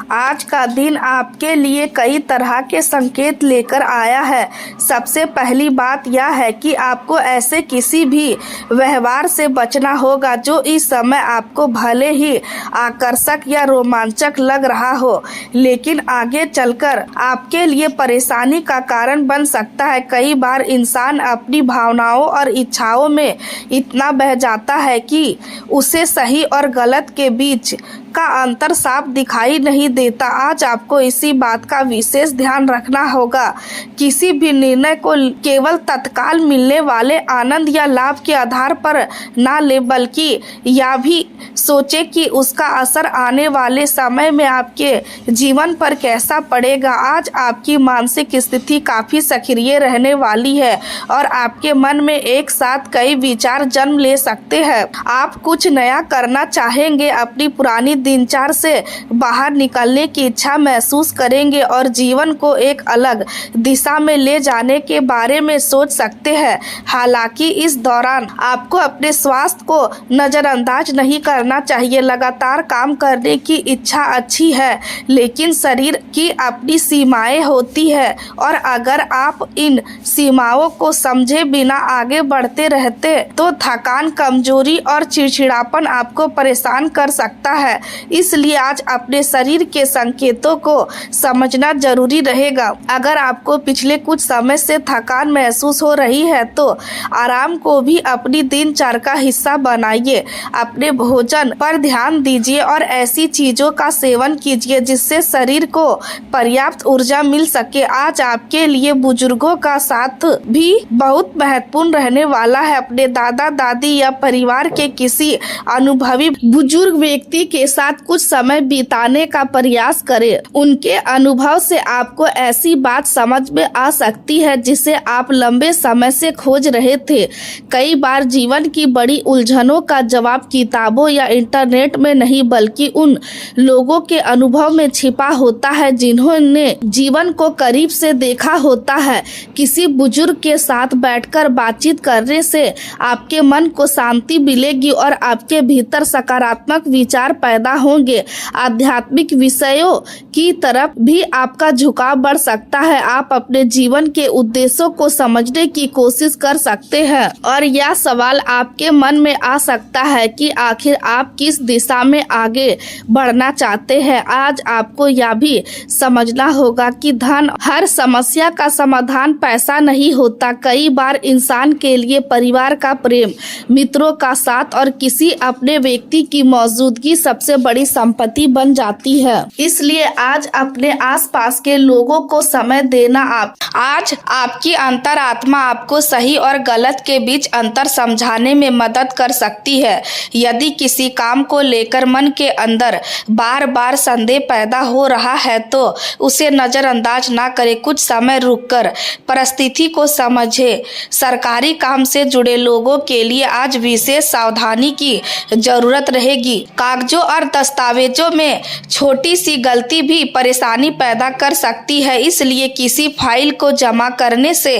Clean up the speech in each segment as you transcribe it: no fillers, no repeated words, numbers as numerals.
आज का दिन आपके लिए कई तरह के संकेत लेकर आया है। सबसे पहली बात यह है कि आपको ऐसे किसी भी व्यवहार से बचना होगा जो इस समय आपको भले ही आकर्षक या रोमांचक लग रहा हो, लेकिन आगे चलकर आपके लिए परेशानी का कारण बन सकता है। कई बार इंसान अपनी भावनाओं और इच्छाओं में इतना बह जाता है कि उसे सही और गलत के बीच का अंतर साफ दिखाई नहीं देता। आज आपको इसी बात का विशेष ध्यान रखना होगा। किसी भी निर्णय को केवल तत्काल मिलने वाले आनंद या लाभ के आधार पर ना ले, बल्कि यह भी सोचे कि उसका असर आने वाले समय में आपके जीवन पर कैसा पड़ेगा। आज आपकी मानसिक स्थिति काफी सक्रिय रहने वाली है और आपके मन में एक साथ कई विचार जन्म ले सकते हैं। आप कुछ नया करना चाहेंगे, अपनी पुरानी दिनचर्या से बाहर निकलने की इच्छा महसूस करेंगे और जीवन को एक अलग दिशा में ले जाने के बारे में सोच सकते हैं। हालांकि इस दौरान आपको अपने स्वास्थ्य को नजरअंदाज नहीं करना चाहिए। लगातार काम करने की इच्छा अच्छी है, लेकिन शरीर की अपनी सीमाएं होती है और अगर आप इन सीमाओं को समझे बिना आगे बढ़ते रहते तो थकान, कमजोरी और चिड़चिड़ापन आपको परेशान कर सकता है। इसलिए आज अपने शरीर के संकेतों को समझना जरूरी रहेगा। अगर आपको पिछले कुछ समय से थकान महसूस हो रही है तो आराम को भी अपनी दिनचर्या का हिस्सा बनाइए। अपने भोजन पर ध्यान दीजिए और ऐसी चीजों का सेवन कीजिए जिससे शरीर को पर्याप्त ऊर्जा मिल सके। आज आपके लिए बुजुर्गों का साथ भी बहुत महत्वपूर्ण रहने वाला है। अपने दादा दादी या परिवार के किसी अनुभवी बुजुर्ग व्यक्ति के साथ कुछ समय बिताने का प्रयास करें। उनके अनुभव से आपको ऐसी बात समझ में आ सकती है जिसे आप लंबे समय से खोज रहे थे। कई बार जीवन की बड़ी उलझनों का जवाब किताबों या इंटरनेट में नहीं, बल्कि उन लोगों के अनुभव में छिपा होता है जिन्होंने जीवन को करीब से देखा होता है। किसी बुजुर्ग के साथ बैठकर बातचीत करने से आपके मन को शांति मिलेगी और आपके भीतर सकारात्मक विचार पैदा होंगे। आध्यात्मिक विषयों की तरफ भी आपका झुकाव बढ़ सकता है। आप अपने जीवन के उद्देश्यों को समझने की कोशिश कर सकते हैं और यह सवाल आपके मन में आ सकता है कि आखिर आप किस दिशा में आगे बढ़ना चाहते हैं। आज आपको यह भी समझना होगा कि धन हर समस्या का समाधान पैसा नहीं होता। कई बार इंसान के लिए परिवार का प्रेम, मित्रों का साथ और किसी अपने व्यक्ति की मौजूदगी सबसे बड़ी संपत्ति बन जाती है। इसलिए आज अपने आसपास के लोगों को समय देना आज आपकी अंतरात्मा आपको सही और गलत के बीच अंतर समझाने में मदद कर सकती है। यदि किसी काम को लेकर मन के अंदर बार बार संदेह पैदा हो रहा है तो उसे नजरअंदाज ना करें। कुछ समय रुककर परिस्थिति को समझे। सरकारी काम से जुड़े लोगों के लिए आज विशेष सावधानी की जरूरत रहेगी। कागजों और दस्तावेजों में छोटी सी गलती भी परेशानी पैदा कर सकती है, इसलिए किसी फाइल को जमा करने से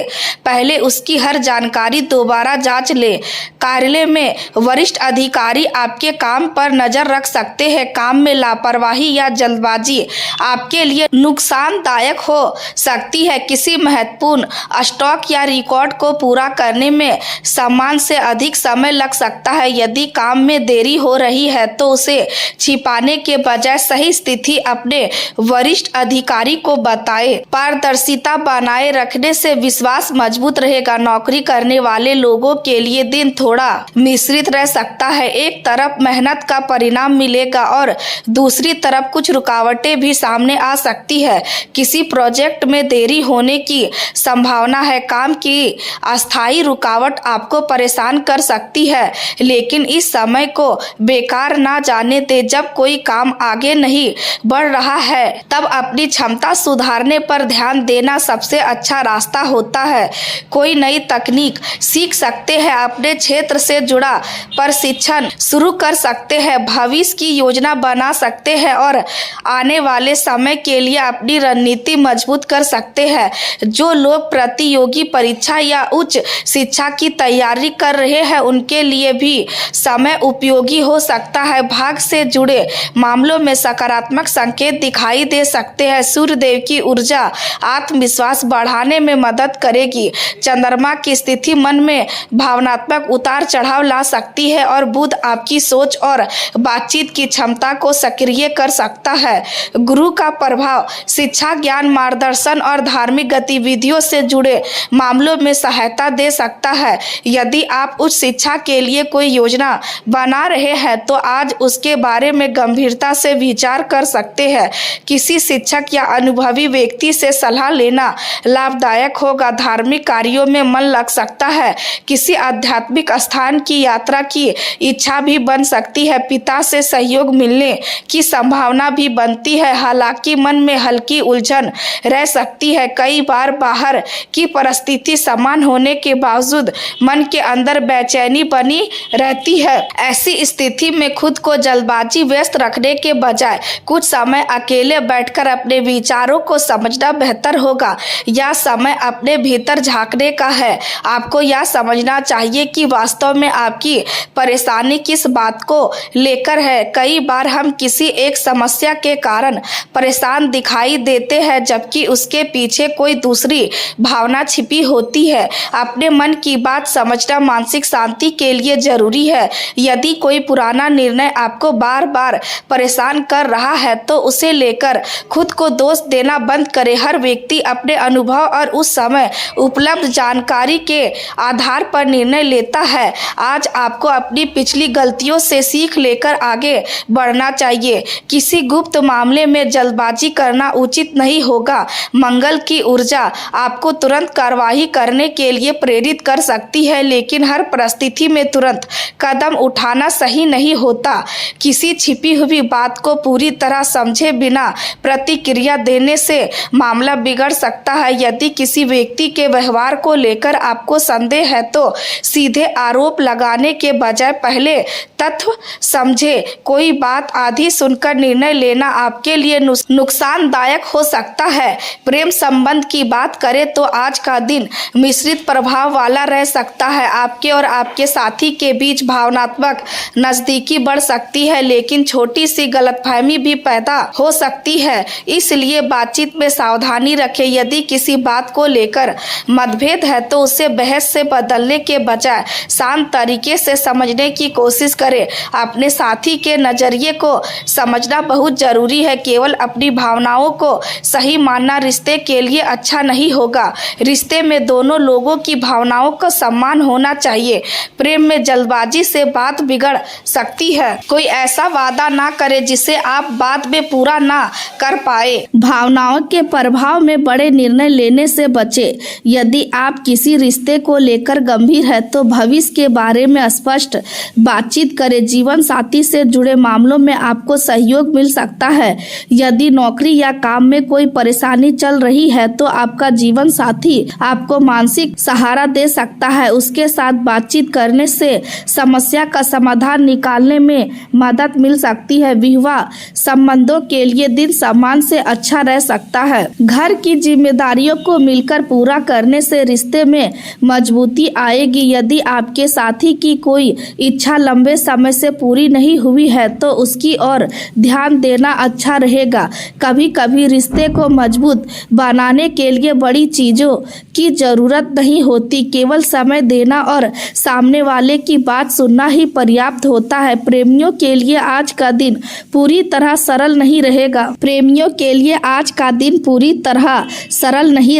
पहले उसकी हर जानकारी दोबारा जांच ले। कार्यालय में वरिष्ठ अधिकारी आपके काम पर नजर रख सकते हैं। काम में लापरवाही या जल्दबाजी आपके लिए नुकसानदायक हो सकती है। किसी महत्वपूर्ण स्टॉक या रिकॉर्ड को पूरा करने में सम्मान से अधिक समय लग सकता है। यदि काम में देरी हो रही है तो उसे छिपाने के बजाय सही स्थिति अपने वरिष्ठ अधिकारी को बताएं। पारदर्शिता बनाए रखने से विश्वास मजबूत रहेगा। नौकरी करने वाले लोगों के लिए दिन थोड़ा मिश्रित रह सकता है। एक तरफ मेहनत का परिणाम मिलेगा और दूसरी तरफ कुछ रुकावटें भी सामने आ सकती है। किसी प्रोजेक्ट में देरी होने की संभावना है। काम की अस्थायी रुकावट आपको परेशान कर सकती है, लेकिन इस समय को बेकार ना जाने दे। जब कोई काम आगे नहीं बढ़ रहा है तब अपनी क्षमता सुधारने पर ध्यान देना सबसे अच्छा रास्ता होता है। कोई नई तकनीक सीख सकते हैं, अपने क्षेत्र से जुड़ा प्रशिक्षण शुरू कर सकते हैं, भविष्य की योजना बना सकते हैं और आने वाले समय के लिए अपनी रणनीति मजबूत कर सकते हैं। जो लोग प्रतियोगी परीक्षा या उच्च शिक्षा की तैयारी कर रहे हैं उनके लिए भी समय उपयोगी हो सकता है। भाग से जुड़े मामलों में सकारात्मक संकेत दिखाई दे सकते हैं। सूर्य देव की ऊर्जा आत्मविश्वास बढ़ाने में मदद करेगी। चंद्रमा की स्थिति मन में भावनात्मक उतार चढ़ाव ला सकती है और बुध आपकी सोच और बातचीत की क्षमता को सक्रिय कर सकता है। गुरु का प्रभाव शिक्षा, ज्ञान, मार्गदर्शन और धार्मिक गतिविधियों से जुड़े मामलों में सहायता दे सकता है। यदि आप उच्च शिक्षा के लिए कोई योजना बना रहे हैं तो आज उसके बारे में गंभीरता से विचार कर सकते हैं। किसी शिक्षक या अनुभवी व्यक्ति से सलाह लेना लाभदायक होगा। धार्मिक कार्यों में मन लग सकता है। किसी आध्यात्मिक स्थान की यात्रा की इच्छा भी बन सकती है। पिता से सहयोग मिलने की संभावना भी बनती है। हालांकि मन में हल्की उलझन रह सकती है। कई बार बाहर की परिस्थिति समान होने के बावजूद मन के अंदर बेचैनी बनी रहती है। ऐसी स्थिति में खुद को जल्दबाजी व्यस्त रखने के बजाय कुछ समय अकेले बैठकर अपने विचारों को समझना बेहतर होगा। यह समय अपने भीतर झांकने का है। आपको यह समझना चाहिए कि वास्तव में आपकी परेशानी किस बात को लेकर है। कई बार हम किसी एक समस्या के कारण परेशान दिखाई देते हैं जबकि उसके पीछे कोई दूसरी भावना छिपी होती है। अपने मन की बात समझना मानसिक शांति के लिए जरूरी है। यदि कोई पुराना निर्णय आपको बार बार परेशान कर रहा है तो उसे लेकर खुद को दोष देना बंद करें। हर व्यक्ति अपने अनुभव और उस समय उपलब्ध जानकारी के आधार पर निर्णय लेता है। आज आपको अपनी पिछली गलतियों से सीख लेकर आगे बढ़ना चाहिए। किसी गुप्त मामले में जल्दबाजी करना उचित नहीं होगा। मंगल की ऊर्जा आपको तुरंत कार्रवाई करने के लिए प्रेरित कर सकती है, लेकिन हर परिस्थिति में तुरंत कदम उठाना सही नहीं होता। किसी छिपी हुई बात को पूरी तरह समझे बिना प्रतिक्रिया देने से मामला बिगड़ सकता है। यदि किसी व्यक्ति के व्यवहार को लेकर आपको संदेह है तो सीधे आरोप लगाने के बजाय पहले तथ्य समझे। कोई बात आधी सुनकर निर्णय लेना आपके लिए नुकसानदायक हो सकता है। प्रेम संबंध की बात करें तो आज का दिन मिश्रित प्रभाव वाला रह सकता है। आपके और आपके साथी के बीच भावनात्मक नजदीकी बढ़ सकती है, लेकिन छोटी सी गलतफहमी भी पैदा हो सकती है। इसलिए बातचीत में सावधानी रखें। यदि किसी बात को लेकर मतभेद है तो उसे बहस से बदलने के बजाय शांत तरीके से समझने की कोशिश करें। अपने साथी के नजरिए को समझना बहुत जरूरी है। केवल अपनी भावनाओं को सही मानना रिश्ते के लिए अच्छा नहीं होगा। रिश्ते में दोनों लोगों की भावनाओं का सम्मान होना चाहिए। प्रेम में जल्दबाजी से बात बिगड़ सकती है। कोई ऐसा वादा ना करे जिसे आप बाद में पूरा ना कर पाए। भावनाओं के प्रभाव में बड़े निर्णय लेने से बचें। यदि आप किसी रिश्ते को लेकर गंभीर है तो भविष्य के बारे में स्पष्ट बातचीत करें। जीवन साथी से जुड़े मामलों में आपको सहयोग मिल सकता है। यदि नौकरी या काम में कोई परेशानी चल रही है तो आपका जीवन साथी आपको मानसिक सहारा दे सकता है। उसके साथ बातचीत करने से समस्या का समाधान निकालने में मदद मिल सकती है। विवाह संबंधों के लिए दिन सम्मान से अच्छा रह सकता है। घर की जिम्मेदारियों को मिलकर पूरा करने से रिश्ते में मजबूती आएगी। यदि आपके साथी की कोई इच्छा लंबे समय से पूरी नहीं हुई है तो उसकी ओर ध्यान देना अच्छा रहेगा। कभी कभी रिश्ते को मजबूत बनाने के लिए बड़ी चीजों की जरूरत नहीं होती। केवल समय देना और सामने वाले की बात सुनना ही पर्याप्त होता है। प्रेमियों के लिए आज का दिन पूरी तरह सरल नहीं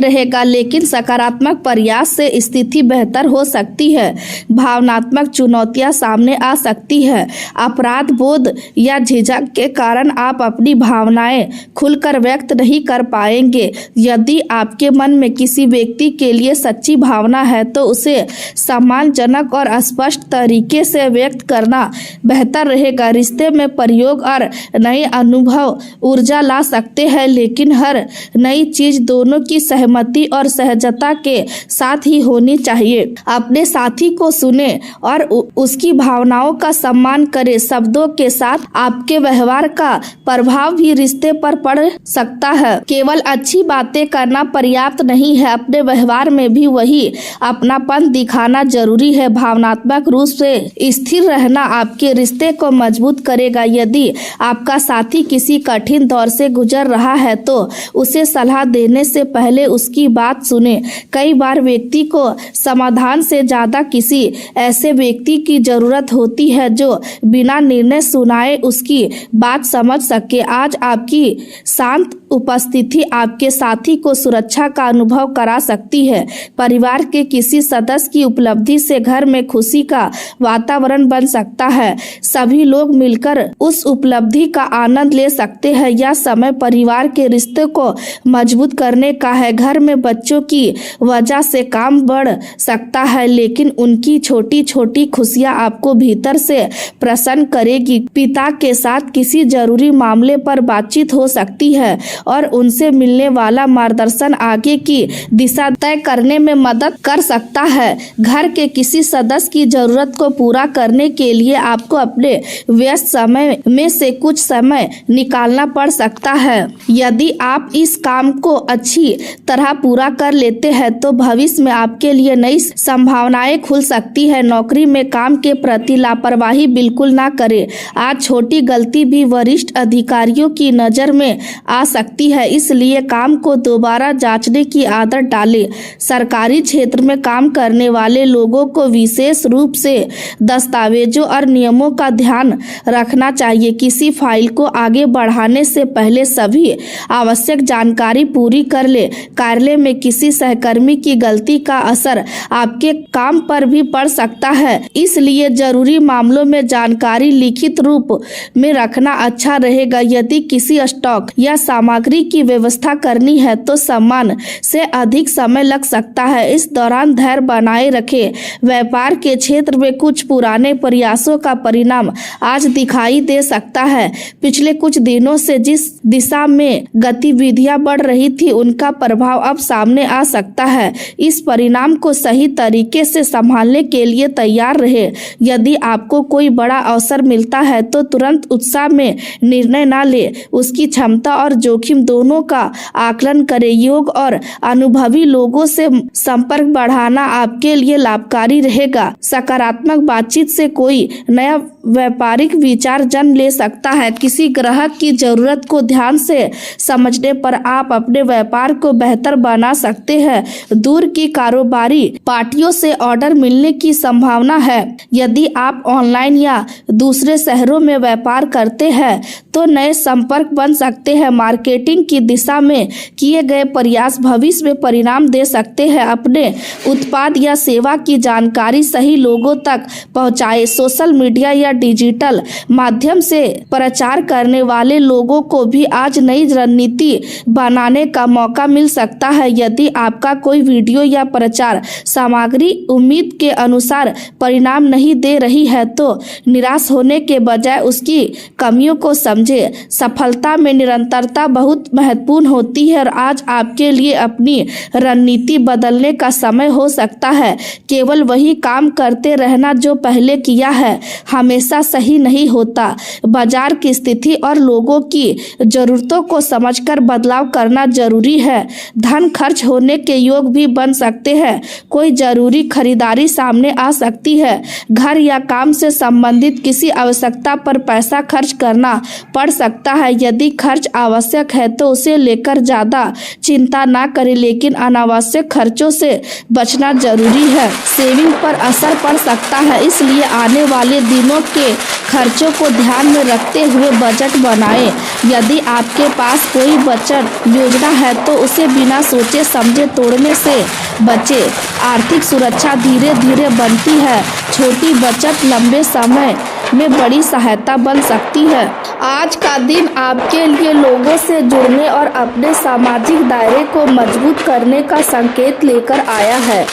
रहेगा। लेकिन सकारात्मक प्रयास से स्थिति बेहतर हो सकती है। भावनात्मक चुनौतियां सामने आ सकती है। अपराध बोध या झिझक के कारण आप अपनी भावनाएं खुलकर व्यक्त नहीं कर पाएंगे। यदि आपके मन में किसी व्यक्ति के लिए सच्ची भावना है तो उसे सम्मानजनक और स्पष्ट तरीके से व्यक्त करना बेहतर रहेगा। रिश्ते में प्रयोग और नए अनुभव ऊर्जा ला सकते हैं, लेकिन हर नई चीज दोनों की सहमति और सहजता के साथ ही होनी चाहिए। अपने साथी को सुने और उसकी भावनाओं का सम्मान करें। शब्दों के साथ आपके व्यवहार का प्रभाव भी रिश्ते पर पड़ सकता है। केवल अच्छी बातें करना पर्याप्त नहीं है। अपने व्यवहार में भी वही अपनापन दिखाना जरूरी है। भावनात्मक रूप से स्थिर रहना आपके रिश्ते को मजबूत करेगा। यदि आपका साथी किसी कठिन दौर से गुजर रहा है तो उसे सलाह देने से पहले उसकी बात सुने। कई बार व्यक्ति को समाधान से ज्यादा किसी ऐसे व्यक्ति की जरूरत होती है जो बिना निर्णय सुनाए उसकी बात समझ सके। आज आपकी शांत उपस्थिति आपके साथी को सुरक्षा का अनुभव करा सकती है। परिवार के किसी सदस्य की उपलब्धि से घर में खुशी का वातावरण बन सकता है। सभी लोग मिलकर उस उपलब्धि का आनंद ले सकते हैं। यह समय परिवार के रिश्ते को मजबूत करने का है। घर में बच्चों की वजह से काम बढ़ सकता है, लेकिन उनकी छोटी छोटी खुशियां आपको भीतर से प्रसन्न करेगी। पिता के साथ किसी जरूरी मामले पर बातचीत हो सकती है और उनसे मिलने वाला मार्गदर्शन आगे की दिशा तय करने में मदद कर सकता है। घर के किसी सदस्य की जरूरत को पूरा करने के लिए आपको अपने व्यस्त समय में से कुछ समय निकालना पड़ सकता है। यदि आप इस काम को अच्छी तरह पूरा कर लेते हैं तो भविष्य में आपके लिए नई संभावनाएं खुल सकती है। नौकरी में काम के प्रति लापरवाही बिल्कुल ना करें। आज छोटी गलती भी वरिष्ठ अधिकारियों की नजर में आ सकती है, इसलिए काम को दोबारा जांचने की आदत डालें। सरकारी क्षेत्र में काम करने वाले लोगों को विशेष रूप से दस्तावेजों और नियमों का ध्यान रखना चाहिए। किसी फाइल को आगे बढ़ाने से पहले सभी आवश्यक जानकारी पूरी कर ले। कार्यालय में किसी सहकर्मी की गलती का असर आपके काम पर भी पड़ सकता है, इसलिए जरूरी मामलों में जानकारी लिखित रूप में रखना अच्छा रहेगा। यदि किसी स्टॉक या सामग्री की व्यवस्था करनी है तो सम्मान से अधिक समय लग सकता है। इस दौरान धैर्य बनाए रखें। व्यापार के क्षेत्र में कुछ पुराने प्रयासों का परिणाम आज दिखाई दे सकता है। पिछले कुछ दिनों से जिस दिशा में गतिविधियां बढ़ रही थी उनका प्रभाव अब सामने आ सकता है। इस परिणाम को सही तरीके से संभालने के लिए तैयार रहे। यदि आपको कोई बड़ा अवसर मिलता है तो तुरंत उत्साह में निर्णय ना ले। उसकी क्षमता और जोखिम दोनों का आकलन करें। योग और अनुभवी लोगों से संपर्क बढ़ाना आपके लिए लाभकारी रहेगा। सकारात्मक बातचीत से कोई नया व्यापारिक विचार जन्म ले सकता है। किसी ग्राहक की जरूरत को ध्यान से समझने पर आप अपने व्यापार को बेहतर बना सकते हैं। दूर की कारोबारी पार्टियों से ऑर्डर मिलने की संभावना है। यदि आप ऑनलाइन या दूसरे शहरों में व्यापार करते हैं तो नए संपर्क बन सकते हैं। मार्केटिंग की दिशा में किए गए प्रयास भविष्य में परिणाम दे सकते हैं। अपने उत्पाद या सेवा की जानकारी सही लोगों तक पहुंचाएं। सोशल मीडिया या डिजिटल माध्यम से प्रचार करने वाले लोगों को भी आज नई रणनीति बनाने का मौका मिल सकता है। यदि आपका कोई वीडियो या प्रचार सामग्री उम्मीद के अनुसार परिणाम नहीं दे रही है तो निराश होने के बजाय उसकी कमियों को समझें। सफलता में निरंतरता बहुत महत्वपूर्ण होती है और आज आपके लिए अपनी रणनीति बदलने का समय हो सकता है। केवल वही काम करते रहना जो पहले किया है हमेशा सही नहीं होता। बाजार की स्थिति और लोगों की जरूरतों को समझकर बदलाव करना जरूरी है। धन खर्च होने के योग भी बन सकते हैं। कोई जरूरी खरीदारी सामने आ सकती है। घर या काम से संबंधित किसी आवश्यकता पर पैसा खर्च करना पड़ सकता है। यदि खर्च आवश्यक है तो उसे लेकर ज्यादा चिंता ना करें, लेकिन अनावश्यक खर्चों से बचना जरूरी है। सेविंग पर असर पड़ सकता है, इसलिए आने वाले दिनों के खर्चों को ध्यान में रखते हुए बजट बनाएं। यदि आपके पास कोई बचत योजना है तो उसे बिना सोचे समझे तोड़ने से बचें। आर्थिक सुरक्षा धीरे धीरे बनती है। छोटी बचत लंबे समय में बड़ी सहायता बन सकती है। आज का दिन आपके लिए लोगों से जुड़ने और अपने सामाजिक दायरे को मजबूत करने का संकेत लेकर आया है।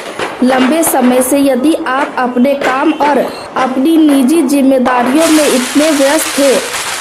लंबे समय से यदि आप अपने काम और अपनी निजी जिम्मेदारियों में इतने व्यस्त थे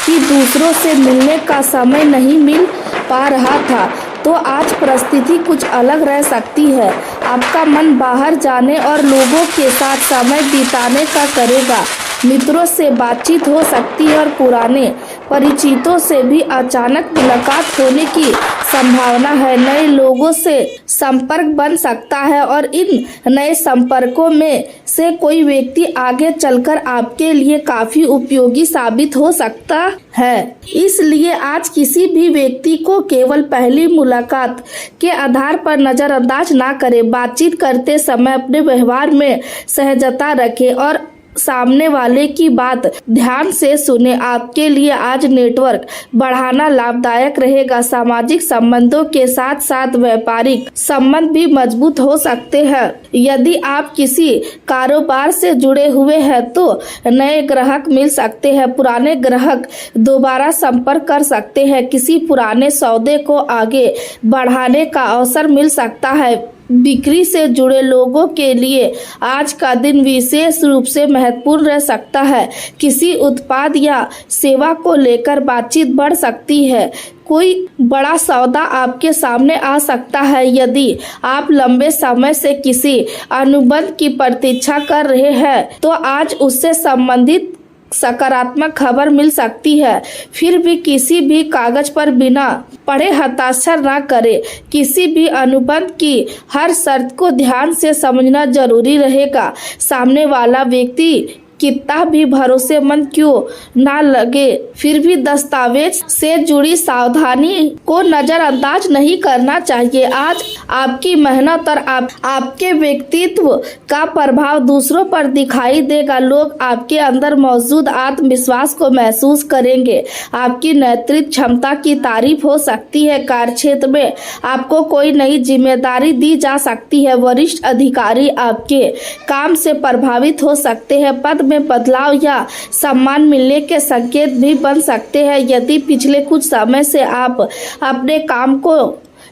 कि दूसरों से मिलने का समय नहीं मिल पा रहा था तो आज परिस्थिति कुछ अलग रह सकती है। आपका मन बाहर जाने और लोगों के साथ समय बिताने का करेगा। मित्रों से बातचीत हो सकती है और पुराने परिचितों से भी अचानक मुलाकात होने की संभावना है। नए लोगों से संपर्क बन सकता है और इन नए संपर्कों में से कोई व्यक्ति आगे चलकर आपके लिए काफी उपयोगी साबित हो सकता है। इसलिए आज किसी भी व्यक्ति को केवल पहली मुलाकात के आधार पर नजरअंदाज ना करें। बातचीत करते समय अपने व्यवहार में सहजता रखें और सामने वाले की बात ध्यान से सुने। आपके लिए आज नेटवर्क बढ़ाना लाभदायक रहेगा। सामाजिक संबंधों के साथ साथ व्यापारिक संबंध भी मजबूत हो सकते हैं। यदि आप किसी कारोबार से जुड़े हुए हैं तो नए ग्राहक मिल सकते हैं। पुराने ग्राहक दोबारा संपर्क कर सकते हैं। किसी पुराने सौदे को आगे बढ़ाने का अवसर मिल सकता है। बिक्री से जुड़े लोगों के लिए आज का दिन विशेष रूप से महत्वपूर्ण रह सकता है। किसी उत्पाद या सेवा को लेकर बातचीत बढ़ सकती है। कोई बड़ा सौदा आपके सामने आ सकता है। यदि आप लंबे समय से किसी अनुबंध की प्रतीक्षा कर रहे हैं तो आज उससे संबंधित सकारात्मक खबर मिल सकती है। फिर भी किसी भी कागज पर बिना पढ़े हस्ताक्षर न करें। किसी भी अनुबंध की हर शर्त को ध्यान से समझना जरूरी रहेगा। सामने वाला व्यक्ति कितना भी भरोसेमंद क्यों ना लगे, फिर भी दस्तावेज से जुड़ी सावधानी को नजरअंदाज नहीं करना चाहिए। आज आपकी मेहनत और आपके व्यक्तित्व का प्रभाव दूसरों पर दिखाई देगा। लोग आपके अंदर मौजूद आत्मविश्वास को महसूस करेंगे। आपकी नेतृत्व क्षमता की तारीफ हो सकती है। कार्यक्षेत्र में आपको कोई नई जिम्मेदारी दी जा सकती है। वरिष्ठ अधिकारी आपके काम से प्रभावित हो सकते हैं। पद में बदलाव या सम्मान मिलने के संकेत भी बन सकते हैं। यदि पिछले कुछ समय से आप अपने काम को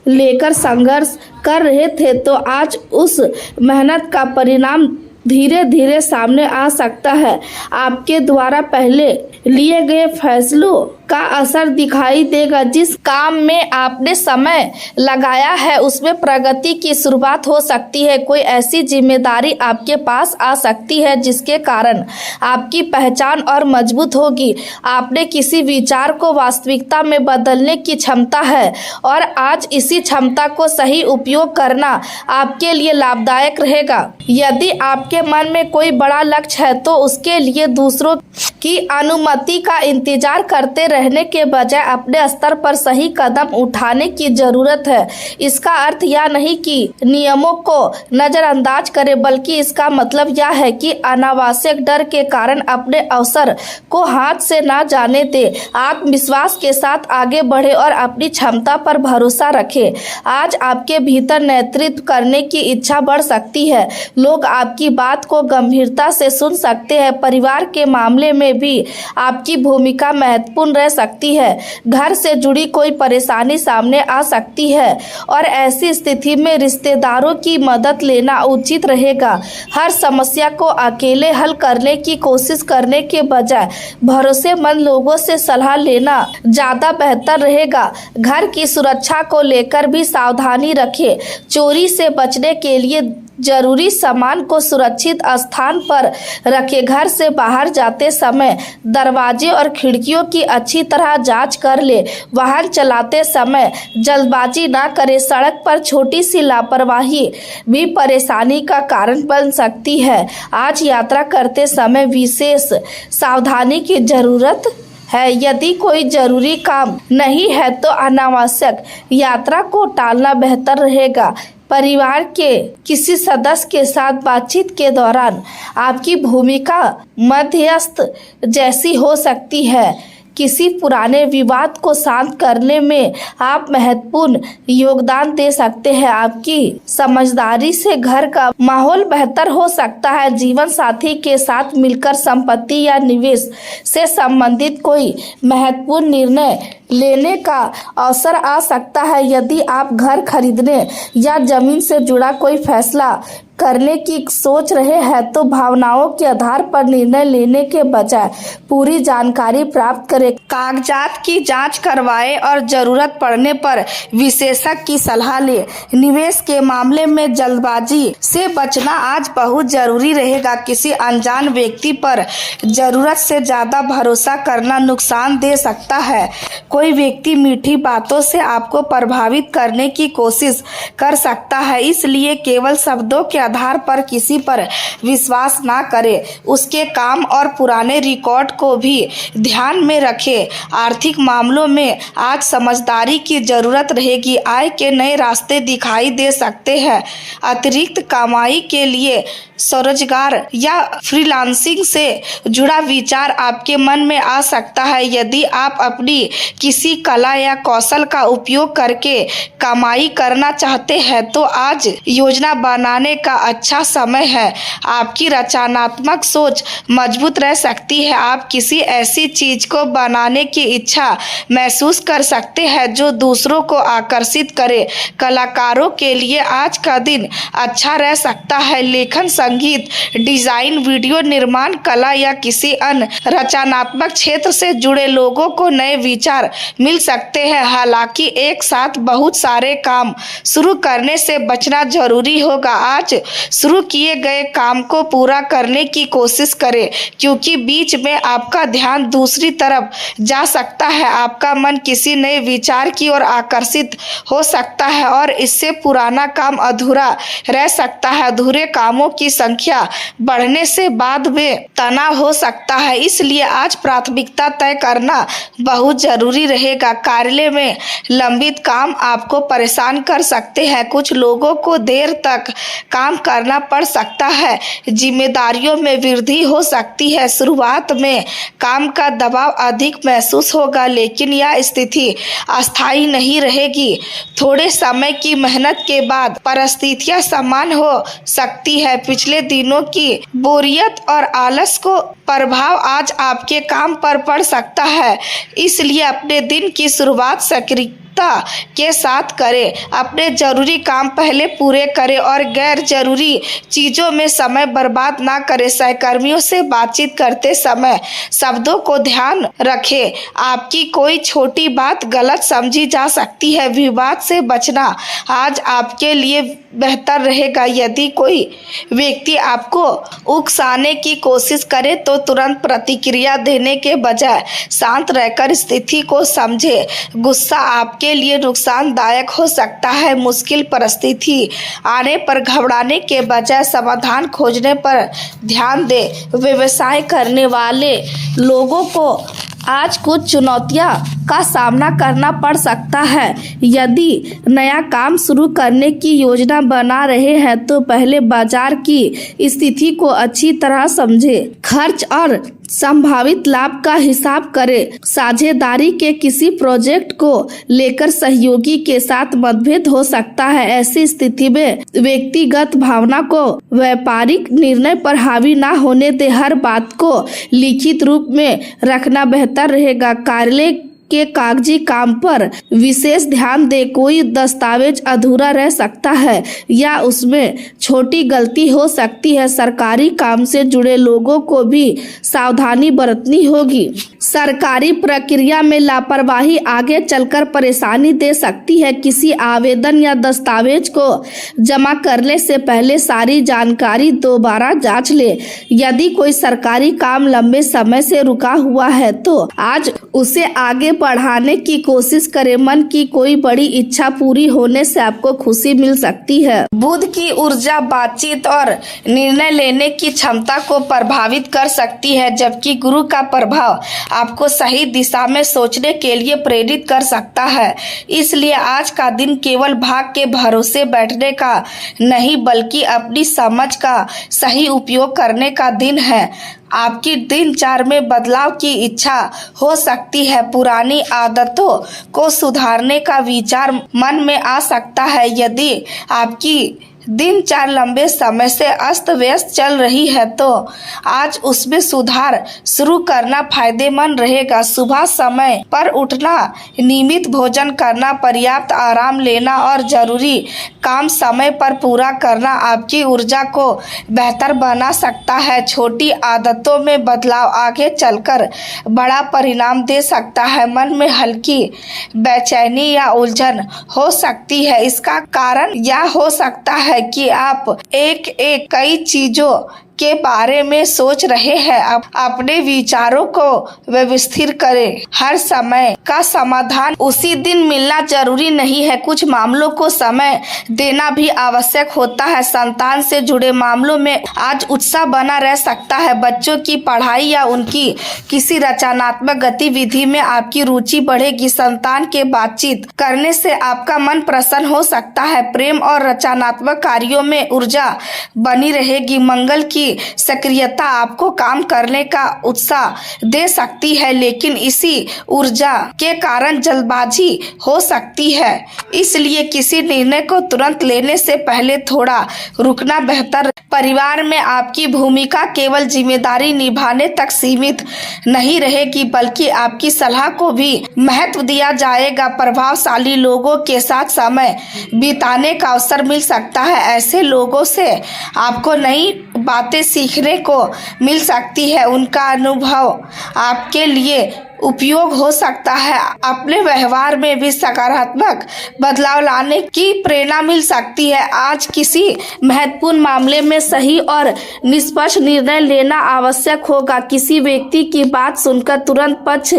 लेकर संघर्ष कर रहे थे तो आज उस मेहनत का परिणाम धीरे धीरे सामने आ सकता है। आपके द्वारा पहले लिए गए फैसलों का असर दिखाई देगा। जिस काम में आपने समय लगाया है उसमें प्रगति की शुरुआत हो सकती है। कोई ऐसी जिम्मेदारी आपके पास आ सकती है जिसके कारण आपकी पहचान और मजबूत होगी। आपने किसी विचार को वास्तविकता में बदलने की क्षमता है और आज इसी क्षमता को सही उपयोग करना आपके लिए लाभदायक रहेगा। यदि आपके मन में कोई बड़ा लक्ष्य है तो उसके लिए दूसरों की अनुमति का इंतजार करते रहने के बजाय अपने स्तर पर सही कदम उठाने की जरूरत है। इसका अर्थ यह नहीं कि नियमों को नजरअंदाज करें, बल्कि इसका मतलब यह है कि अनावश्यक डर के कारण अपने अवसर को हाथ से ना जाने दें। आत्मविश्वास के साथ आगे बढ़े और अपनी क्षमता पर भरोसा रखें। आज आपके भीतर नेतृत्व करने की इच्छा बढ़ सकती है। लोग आपकी बात को गंभीरता से सुन सकते हैं। परिवार के मामले में भी आपकी भूमिका महत्वपूर्ण रह सकती है। घर से जुड़ी कोई परेशानी सामने आ सकती है और ऐसी स्थिति में रिश्तेदारों की मदद लेना उचित रहेगा। हर समस्या को अकेले हल करने की कोशिश करने के बजाय भरोसेमंद लोगों से सलाह लेना ज्यादा बेहतर रहेगा। घर की सुरक्षा को लेकर भी सावधानी रखें। चोरी से बचने के लिए जरूरी सामान को सुरक्षित स्थान पर रखें। घर से बाहर जाते समय दरवाजे और खिड़कियों की अच्छी तरह जांच कर ले। वाहन चलाते समय जल्दबाजी ना करें। सड़क पर छोटी सी लापरवाही भी परेशानी का कारण बन सकती है। आज यात्रा करते समय विशेष सावधानी की जरूरत है। यदि कोई जरूरी काम नहीं है तो अनावश्यक यात्रा को टालना बेहतर रहेगा। परिवार के किसी सदस्य के साथ बातचीत के दौरान आपकी भूमिका मध्यस्थ जैसी हो सकती है। किसी पुराने विवाद को शांत करने में आप महत्वपूर्ण योगदान दे सकते हैं। आपकी समझदारी से घर का माहौल बेहतर हो सकता है। जीवन साथी के साथ मिलकर संपत्ति या निवेश से संबंधित कोई महत्वपूर्ण निर्णय लेने का अवसर आ सकता है। यदि आप घर खरीदने या जमीन से जुड़ा कोई फैसला करने की सोच रहे हैं तो भावनाओं के आधार पर निर्णय लेने के बजाय पूरी जानकारी प्राप्त करें, कागजात की जांच करवाएं और जरूरत पड़ने पर विशेषज्ञ की सलाह लें। निवेश के मामले में जल्दबाजी से बचना आज बहुत जरूरी रहेगा। किसी अनजान व्यक्ति पर जरूरत से ज्यादा भरोसा करना नुकसान दे सकता है। कोई व्यक्ति मीठी बातों से आपको प्रभावित करने की कोशिश कर सकता है, इसलिए केवल शब्दों के आधार पर किसी पर विश्वास ना करें। उसके काम और पुराने रिकॉर्ड को भी ध्यान में रखें। आर्थिक मामलों में आज समझदारी की जरूरत रहेगी। आय के नए रास्ते दिखाई दे सकते हैं। अतिरिक्त कमाई के लिए स्वरोजगार या फ्रीलांसिंग से जुड़ा विचार आपके मन में आ सकता है। यदि आप अपनी किसी कला या कौशल का उपयोग करके कमाई करना चाहते हैं तो आज योजना बनाने का अच्छा समय है। आपकी रचनात्मक सोच मजबूत रह सकती है। आप किसी ऐसी चीज को बनाने की इच्छा महसूस कर सकते हैं जो दूसरों को आकर्षित करे। कलाकारों के लिए आज का दिन अच्छा रह सकता है। लेखन, संगीत, डिजाइन, वीडियो निर्माण, कला या किसी अन्य रचनात्मक क्षेत्र से जुड़े लोगों को नए विचार मिल सकते हैं। हालांकि एक साथ बहुत सारे काम शुरू करने से बचना जरूरी होगा। आज शुरू किए गए काम को पूरा करने की कोशिश करें, क्योंकि बीच में आपका ध्यान दूसरी तरफ जा सकता है। आपका मन किसी नए विचार की ओर आकर्षित हो सकता है और इससे पुराना काम अधूरा रह सकता है। अधूरे कामों की संख्या बढ़ने से बाद में तनाव हो सकता है, इसलिए आज प्राथमिकता तय करना बहुत जरूरी रहेगा। कार्यालय में लंबित काम आपको परेशान कर सकते हैं। कुछ लोगों को देर तक काम करना पड़ सकता है। जिम्मेदारियों में वृद्धि हो सकती है। शुरुआत में काम का दबाव अधिक महसूस होगा, लेकिन यह स्थिति अस्थायी नहीं रहेगी। थोड़े समय की मेहनत के बाद परिस्थितियां समान हो सकती है। पिछले दिनों की बोरियत और आलस को प्रभाव आज आपके काम पर पड़ सकता है, इसलिए अपने दिन की शुरुआत सक्रियता के साथ करें। अपने जरूरी काम पहले पूरे करें और गैर जरूरी चीजों में समय बर्बाद ना करें। सहकर्मियों से बातचीत करते समय शब्दों को ध्यान रखें। आपकी कोई छोटी बात गलत समझी जा सकती है। विवाद से बचना आज आपके लिए बेहतर रहेगा। यदि कोई व्यक्ति आपको उकसाने की कोशिश करे तो तुरंत प्रतिक्रिया देने के बजाय शांत रहकर स्थिति को समझे। गुस्सा आपके लिए नुकसानदायक हो सकता है। मुश्किल परिस्थिति आने पर घबराने के बजाय समाधान खोजने पर ध्यान दें। व्यवसाय करने वाले लोगों को आज कुछ चुनौतियां का सामना करना पड़ सकता है। यदि नया काम शुरू करने की योजना बना रहे हैं तो पहले बाजार की स्थिति को अच्छी तरह समझें। खर्च और संभावित लाभ का हिसाब करें। साझेदारी के किसी प्रोजेक्ट को लेकर सहयोगी के साथ मतभेद हो सकता है। ऐसी स्थिति में व्यक्तिगत भावना को व्यापारिक निर्णय पर हावी ना होने दे। हर बात को लिखित रूप में रखना बेहतर रहेगा। कार्यालय के कागजी काम पर विशेष ध्यान दे। कोई दस्तावेज अधूरा रह सकता है या उसमें छोटी गलती हो सकती है। सरकारी काम से जुड़े लोगों को भी सावधानी बरतनी होगी। सरकारी प्रक्रिया में लापरवाही आगे चलकर परेशानी दे सकती है। किसी आवेदन या दस्तावेज को जमा करने से पहले सारी जानकारी दोबारा जांच ले। यदि कोई सरकारी काम लंबे समय से रुका हुआ है तो आज उसे आगे बढ़ाने की कोशिश करें। मन की कोई बड़ी इच्छा पूरी होने से आपको खुशी मिल सकती है। बुध की ऊर्जा बातचीत और निर्णय लेने की क्षमता को प्रभावित कर सकती है, जबकि गुरु का प्रभाव आपको सही दिशा में सोचने के लिए प्रेरित कर सकता है। इसलिए आज का दिन केवल भाग के भरोसे बैठने का नहीं, बल्कि अपनी समझ का सही उपयोग करने का दिन है। आपकी दिनचर्या में बदलाव की इच्छा हो सकती है। पुरानी आदतों को सुधारने का विचार मन में आ सकता है। यदि आपकी दिनचर्या लंबे समय से अस्त व्यस्त चल रही है तो आज उसमें सुधार शुरू करना फायदेमंद रहेगा। सुबह समय पर उठना, नियमित भोजन करना, पर्याप्त आराम लेना और जरूरी काम समय पर पूरा करना आपकी ऊर्जा को बेहतर बना सकता है। छोटी आदतों में बदलाव आगे चलकर बड़ा परिणाम दे सकता है। मन में हल्की बेचैनी या उलझन हो सकती है। इसका कारण यह हो सकता है कि आप एक कई चीजों के बारे में सोच रहे हैं। अब अपने विचारों को व्यवस्थित करें। हर समय का समाधान उसी दिन मिलना जरूरी नहीं है। कुछ मामलों को समय देना भी आवश्यक होता है। संतान से जुड़े मामलों में आज उत्साह बना रह सकता है। बच्चों की पढ़ाई या उनकी किसी रचनात्मक गतिविधि में आपकी रुचि बढ़ेगी। संतान के बातचीत करने से आपका मन प्रसन्न हो सकता है। प्रेम और रचनात्मक कार्यों में ऊर्जा बनी रहेगी। मंगल की सक्रियता आपको काम करने का उत्साह दे सकती है, लेकिन इसी ऊर्जा के कारण जल्दबाजी हो सकती है। इसलिए किसी निर्णय को तुरंत लेने से पहले थोड़ा रुकना बेहतर। परिवार में आपकी भूमिका केवल जिम्मेदारी निभाने तक सीमित नहीं रहेगी, बल्कि आपकी सलाह को भी महत्व दिया जाएगा। प्रभावशाली लोगों के साथ समय बिताने का अवसर मिल सकता है। ऐसे लोगों से आपको नई बातें सीखने को मिल सकती है। उनका अनुभव आपके लिए उपयोग हो सकता है। अपने व्यवहार में भी सकारात्मक बदलाव लाने की प्रेरणा मिल सकती है। आज किसी महत्वपूर्ण मामले में सही और निष्पक्ष निर्णय लेना आवश्यक होगा। किसी व्यक्ति की बात सुनकर तुरंत पक्ष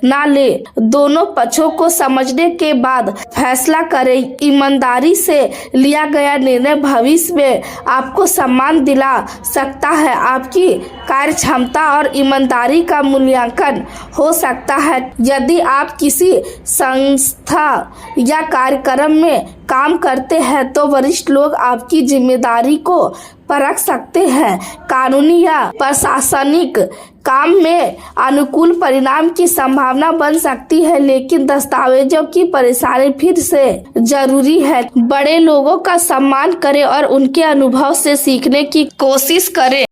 न ले। दोनों पक्षों को समझने के बाद फैसला करें। ईमानदारी से लिया गया निर्णय भविष्य में आपको सम्मान दिला सकता है। आपकी कार्य क्षमता और ईमानदारी का मूल्यांकन हो सकता है। यदि आप किसी संस्था या कार्यक्रम में काम करते हैं तो वरिष्ठ लोग आपकी जिम्मेदारी को परख सकते हैं। कानूनी या प्रशासनिक काम में अनुकूल परिणाम की संभावना बन सकती है, लेकिन दस्तावेजों की परेशानी फिर से जरूरी है। बड़े लोगों का सम्मान करें और उनके अनुभव से सीखने की कोशिश करें।